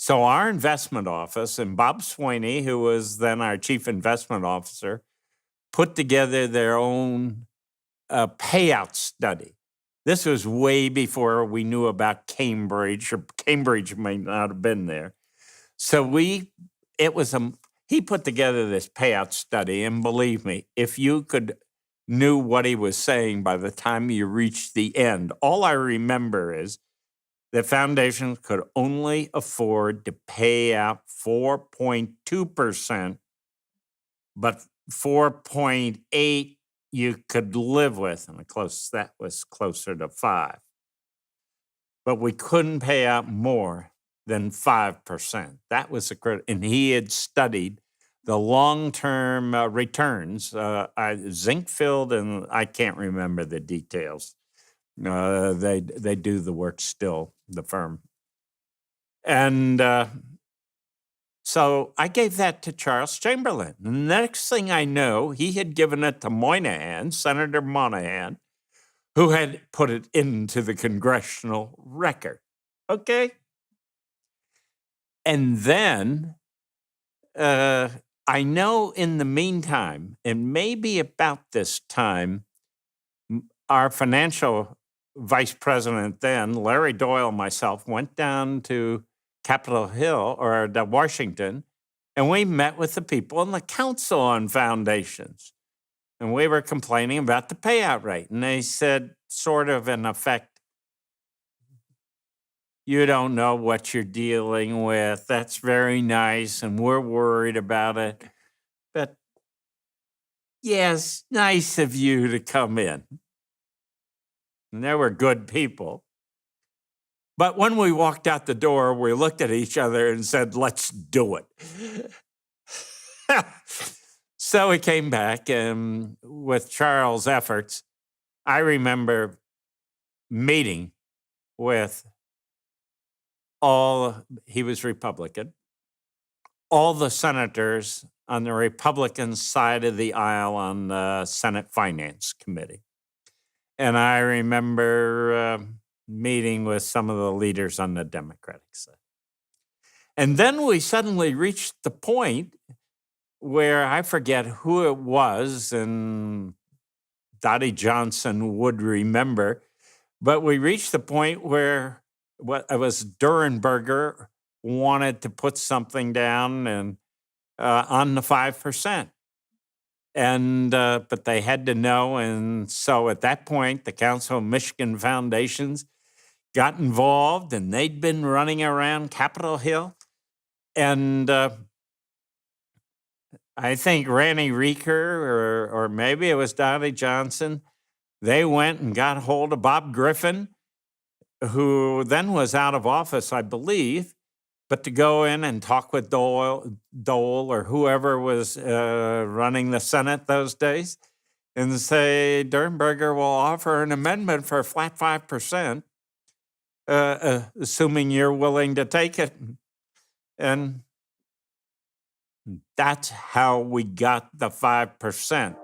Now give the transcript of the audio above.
So our investment office and Bob Sweeney, who was then our chief investment officer, put together their own payout study. This was way before we knew about Cambridge, or Cambridge may not have been there. So he put together this payout study, and believe me, if you knew what he was saying by the time you reached the end, all I remember is that foundations could only afford to pay out 4.2%, but 4.8 you could live with, and that was closer to 5. But we couldn't pay out more than 5%. That was and he had studied the long-term returns, zinc-filled, and I can't remember the details. They do the work still, the firm. And so I gave that to Charles Chamberlain. The next thing I know, he had given it to Moynihan, Senator Moynihan, who had put it into the congressional record. Okay? And then I know in the meantime, and maybe about this time, our financial vice president then, Larry Doyle and myself, went down to Capitol Hill or to Washington, and we met with the people in the Council on Foundations. And we were complaining about the payout rate. And they said, sort of in effect, you don't know what you're dealing with. That's very nice, and we're worried about it. But yes, nice of you to come in. And they were good people. But when we walked out the door, we looked at each other and said, let's do it. So we came back, and with Charles' efforts, I remember meeting with he was Republican, all the senators on the Republican side of the aisle on the Senate Finance Committee. And I remember meeting with some of the leaders on the Democratic side. And then we suddenly reached the point where I forget who it was, and Dottie Johnson would remember, but we reached the point where it was Durenberger wanted to put something down and on the 5%. And but they had to know, and so at that point, the Council of Michigan Foundations got involved, and they'd been running around Capitol Hill. And I think Randy Reeker, or maybe it was Dottie Johnson, they went and got hold of Bob Griffin, who then was out of office, I believe, but to go in and talk with Dole or whoever was running the Senate those days and say, Durenberger will offer an amendment for a flat 5%, assuming you're willing to take it. And that's how we got the 5%.